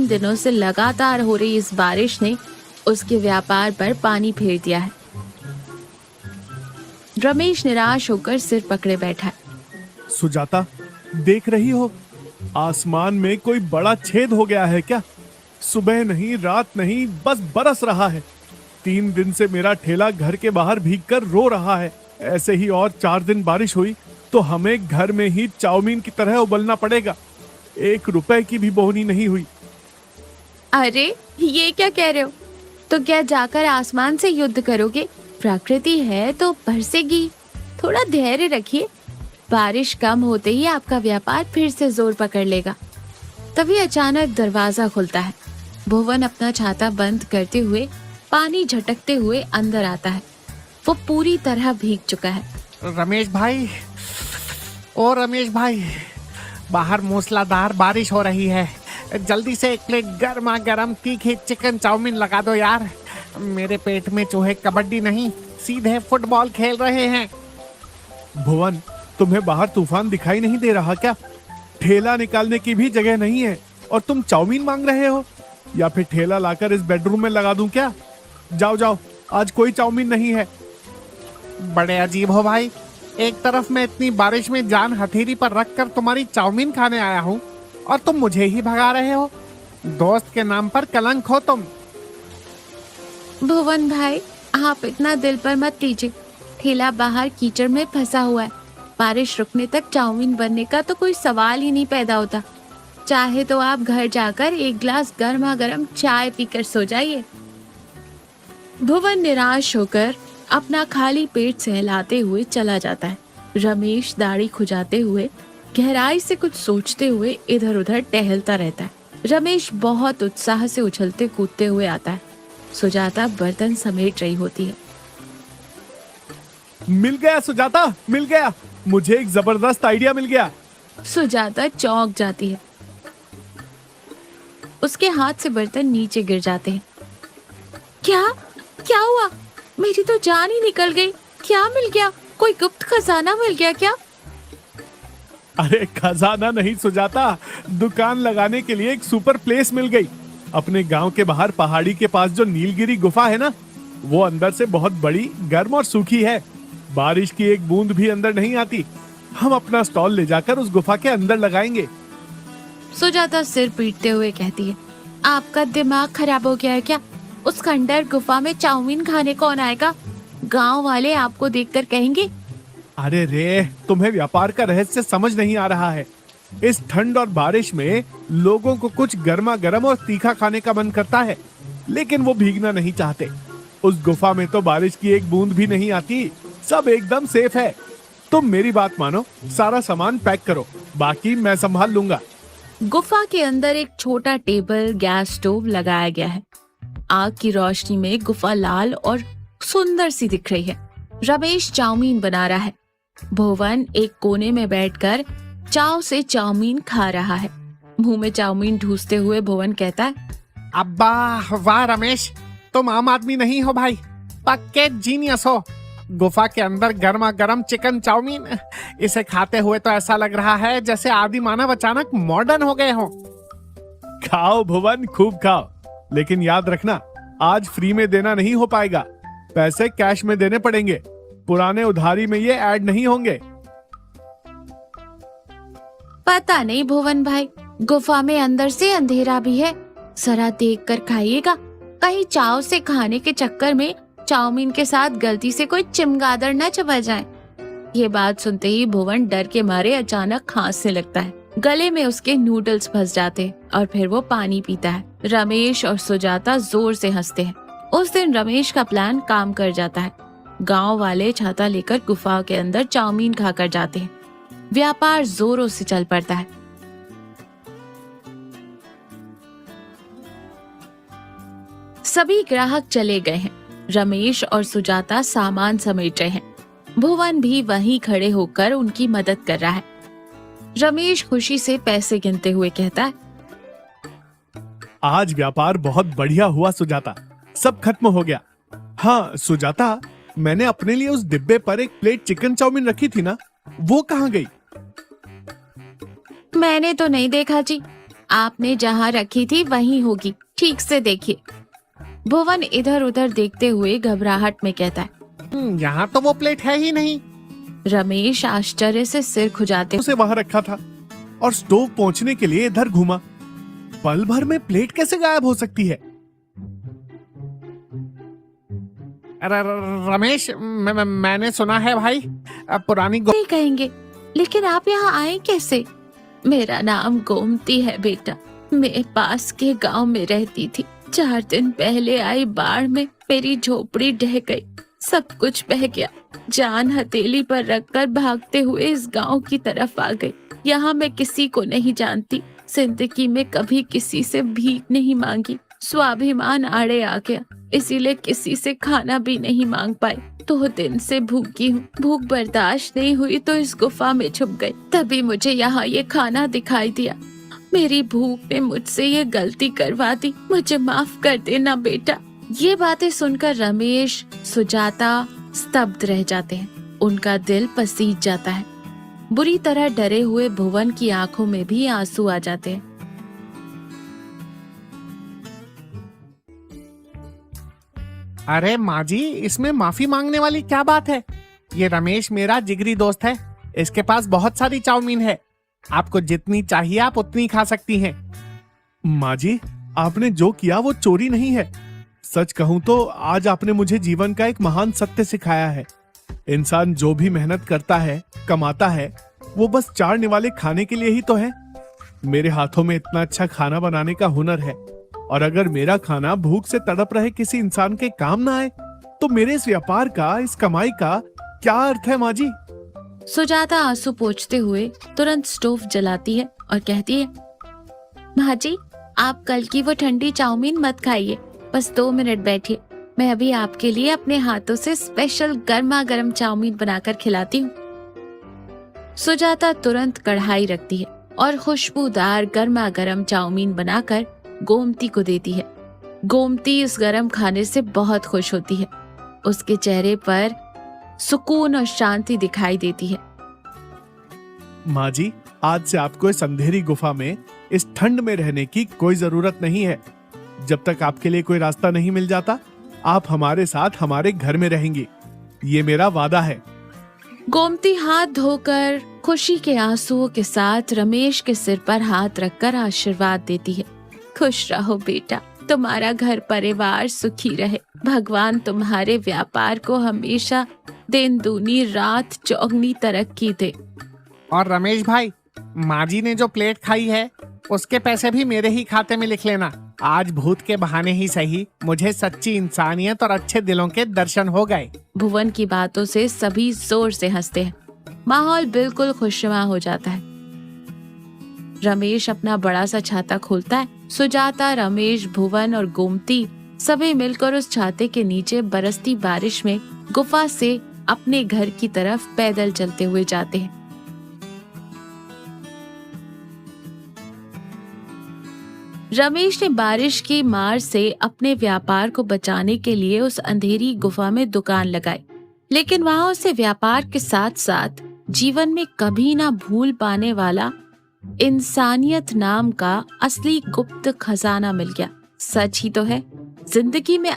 3 दिनों से लगातार हो रही इस बारिश ने उसके व्यापार पर पानी फेर दिया है। रमेश निराश होकर सिर पकड़े बैठा है। सुजाता, देख रही हो, आसमान में कोई बड़ा छेद हो गया है क्या? सुबह नहीं, रात नहीं, बस बरस रहा है। 3 दिन से मेरा ठेला घर के बाहर भीगकर रो रहा है। ऐसे ही और 4 दिन बारिश हुई तो हमें घर में ही चाउमीन की तरह उबलना पड़ेगा। 1 रुपए की भी बोहनी नहीं हुई। अरे ये क्या कह रहे हो? तो क्या जाकर आसमान से युद्ध करोगे? प्रकृति है तो बरसेगी। थोड़ा धैर्य रखिए, बारिश कम होते ही आपका व्यापार फिर से जोर पकड़ लेगा। तभी अचानक दरवाजा खुलता है। भुवन अपना छाता बंद करते हुए पानी झटकते हुए अंदर आता है। वो पूरी तरह भीग चुका है। रमेश भाई, ओ रमेश भाई, बाहर मूसलाधार बारिश हो रही है। जल्दी से 1 प्लेट गर्मा गर्म तीखी चिकन चाउमीन लगा दो यार। मेरे पेट में चूहे कबड्डी नहीं, सीधे फुटबॉल खेल रहे हैं। भुवन, तुम्हें बाहर तूफान दिखाई नहीं दे रहा क्या? ठेला निकालने की भी जगह नहीं है और तुम चाउमीन मांग रहे हो? या फिर ठेला लाकर इस बेडरूम में लगा दूं क्या? जाओ जाओ, आज कोई चाउमीन नहीं है। बड़े अजीब हो भाई, एक तरफ मैं इतनी बारिश में जान हथेली पर रखकर तुम्हारी चाउमीन खाने आया हूँ और तुम मुझे ही भगा रहे हो। दोस्त के नाम पर कलंक हो तुम। भुवन भाई, आप इतना दिल पर मत लीजिए। ठेला बाहर कीचड़ में फंसा हुआ है। बारिश रुकने तक चाउमीन बनने का तो कोई सवाल ही नहीं पैदा होता। चाहे तो आप घर जाकर 1 गिलास गर्मा गर्म चाय पीकर सो जाइए। भुवन निराश होकर अपना खाली पेट सहलाते हुए चला जाता है। रमेश दाढ़ी खुजाते हुए गहराई से कुछ सोचते हुए इधर उधर टहलता रहता है। रमेश बहुत उत्साह से उछलते कूदते हुए आता है। सुजाता बर्तन समेट रही होती है। मिल गया सुजाता, मिल गया। मुझे एक जबरदस्त आइडिया मिल गया। सुजाता चौंक जाती है। उसके हाथ से बर्तन नीचे गिर जाते हैं। क्या क्या हुआ? मेरी तो जान ही निकल गई। क्या मिल गया? कोई गुप्त खजाना मिल गया क्या? अरे खजाना नहीं सुजाता, दुकान लगाने के लिए एक सुपर प्लेस मिल गई। अपने गांव के बाहर पहाड़ी के पास जो नीलगिरी गुफा है ना, वो अंदर से बहुत बड़ी, गर्म और सूखी है। बारिश की एक बूंद भी अंदर नहीं आती। हम अपना स्टॉल ले जाकर उस गुफा के अंदर लगाएंगे। सुजाता सिर पीटते हुए कहती है, आपका दिमाग खराब हो गया है क्या? उस खंडर गुफा में चाउमीन खाने कौन आएगा? गांव वाले आपको देखकर कहेंगे। अरे रे, तुम्हें व्यापार का रहस्य समझ नहीं आ रहा है। इस ठंड और बारिश में लोगों को कुछ गर्मा गर्म और तीखा खाने का मन करता है, लेकिन वो भीगना नहीं चाहते। उस गुफा में तो बारिश की एक बूंद भी नहीं आती। सब एकदम सेफ है। तुम मेरी बात मानो, सारा सामान पैक करो, बाकी मैं संभाल लूंगा। गुफा के अंदर एक छोटा टेबल, गैस स्टोव लगाया गया है। आग की रोशनी में गुफा लाल और सुंदर सी दिख रही है। रमेश चाउमीन बना रहा है। भुवन एक कोने में बैठकर चाव से चाउमीन खा रहा है। मुंह में चाउमीन ठूसते हुए भुवन कहता है, अब्बा वाह रमेश, तुम आम आदमी नहीं हो भाई, पक्के जीनियस हो। गुफा के अंदर गर्मा गर्म चिकन चाउमीन, इसे खाते हुए तो ऐसा लग रहा है जैसे आदि मानव अचानक मॉडर्न हो गए हो। खाओ भुवन, खूब खाओ, लेकिन याद रखना, आज फ्री में देना नहीं हो पाएगा। पैसे कैश में देने पड़ेंगे। पुराने उधारी में ये ऐड नहीं होंगे। पता नहीं भुवन भाई, गुफा में अंदर से अंधेरा भी है। जरा देख कर खाइएगा, कहीं चाव से खाने के चक्कर में चाउमीन के साथ गलती से कोई चिमगादड़ न चबा जाए। ये बात सुनते ही भुवन डर के मारे अचानक खांसने लगता है। गले में उसके नूडल्स फंस जाते और फिर वो पानी पीता है। रमेश और सुजाता जोर से हंसते हैं। उस दिन रमेश का प्लान काम कर जाता है। गांव वाले छाता लेकर गुफा के अंदर चाउमीन खाकर जाते हैं। व्यापार जोरों से चल पड़ता है। सभी ग्राहक चले गए हैं। रमेश और सुजाता सामान समेट रहे हैं। भुवन भी वहीं खड़े होकर उनकी मदद कर रहा है। रमेश खुशी से पैसे गिनते हुए कहता है, आज व्यापार बहुत बढ़िया हुआ सुजाता, सब खत्म हो गया। हाँ सुजाता, मैंने अपने लिए उस डिब्बे पर एक प्लेट चिकन चाउमीन रखी थी ना, वो कहाँ गई? मैंने तो नहीं देखा जी। आपने जहाँ रखी थी वहीं होगी, ठीक से देखिए। भुवन इधर उधर देखते हुए घबराहट में कहता है। यहाँ तो वो प्लेट है ही नहीं। रमेश आश्चर्य से सिर खुजाते उसे वहां रखा था और स्टोव पहुंचने के लिए इधर घूमा। पल भर में प्लेट कैसे गायब हो सकती है? रमेश, मैंने सुना है भाई, पुरानी नहीं कहेंगे, लेकिन आप यहाँ आए कैसे? मेरा नाम गोमती है बेटा, मैं पास के गांव में रहती थी। 4 दिन पहले आई बाढ़ में मेरी झोपड़ी ढह गई, सब कुछ बह गया। जान हथेली पर रखकर भागते हुए इस गांव की तरफ आ गई। यहाँ मैं किसी को नहीं जानती, जिंदगी में कभी किसी से भीख नहीं मांगी। स्वाभिमान आड़े आ गया, इसीलिए किसी से खाना भी नहीं मांग पाई। 2 दिन से भूखी हूँ। भूख बर्दाश्त नहीं हुई तो इस गुफा में छुप गई। तभी मुझे यहाँ ये खाना दिखाई दिया। मेरी भूख ने मुझसे ये गलती करवा दी, मुझे माफ कर देना बेटा। ये बातें सुनकर रमेश, सुजाता स्तब्ध रह जाते हैं। उनका दिल पसीज जाता है। बुरी तरह डरे हुए भुवन की आंखों में भी आंसू आ जाते हैं। अरे माँ जी, इसमें माफी मांगने वाली क्या बात है? ये रमेश मेरा जिगरी दोस्त है, इसके पास बहुत सारी चाउमीन है। आपको जितनी चाहिए आप उतनी खा सकती हैं। माँ जी, आपने जो किया वो चोरी नहीं है। सच कहूं तो आज आपने मुझे जीवन का एक महान सत्य सिखाया है। इंसान जो भी मेहनत करता है, कमाता है, वो बस 4 निवाले खाने के लिए ही तो है। मेरे हाथों में इतना अच्छा खाना बनाने का हुनर है, और अगर मेरा खाना भूख से तड़प रहे किसी इंसान के काम ना आए, तो मेरे इस व्यापार का, इस कमाई का क्या अर्थ है माँ जी? सुजाता आंसू पोंछते हुए तुरंत स्टोव जलाती है और कहती है, माँ जी, आप कल की वो ठंडी चाउमीन मत खाइए, बस 2 मिनट बैठिए। मैं अभी आपके लिए अपने हाथों से स्पेशल गर्मा गर्म चाउमीन बनाकर खिलाती हूँ। सुजाता तुरंत कढ़ाई रखती है और खुशबूदार गर्मा गर्म चाउमीन बनाकर गोमती को देती है। गोमती इस गर्म खाने से बहुत खुश होती है। उसके चेहरे पर सुकून और शांति दिखाई देती है। माँ जी, आज से आपको इस अंधेरी गुफा में, इस ठंड में रहने की कोई जरूरत नहीं है। जब तक आपके लिए कोई रास्ता नहीं मिल जाता, आप हमारे साथ हमारे घर में रहेंगी। ये मेरा वादा है। गोमती हाथ धोकर खुशी के आंसुओं के साथ रमेश के सिर पर हाथ रखकर आशीर्वाद देती है। खुश रहो बेटा, तुम्हारा घर परिवार सुखी रहे। भगवान तुम्हारे व्यापार को हमेशा दिन दूनी रात चौगनी तरक्की दे। और रमेश भाई, माँ जी ने जो प्लेट खाई है उसके पैसे भी मेरे ही खाते में लिख लेना। आज भूत के बहाने ही सही, मुझे सच्ची इंसानियत और अच्छे दिलों के दर्शन हो गए। भुवन की बातों से सभी जोर से हंसते हैं। माहौल बिल्कुल खुशनुमा हो जाता है। रमेश अपना बड़ा सा छाता खोलता है। सुजाता, रमेश, भुवन और गोमती सभी मिलकर उस छाते के नीचे बरसती बारिश में गुफा से अपने घर की तरफ पैदल चलते हुए जाते हैं। रमेश ने बारिश की मार से अपने व्यापार को बचाने के लिए उस अंधेरी गुफा में दुकान लगाई, लेकिन वहां उसे व्यापार के साथ साथ जीवन में कभी ना भूल पाने वाला इंसानियत नाम का असली गुप्त खजाना मिल गया। सच ही तो है, जिंदगी में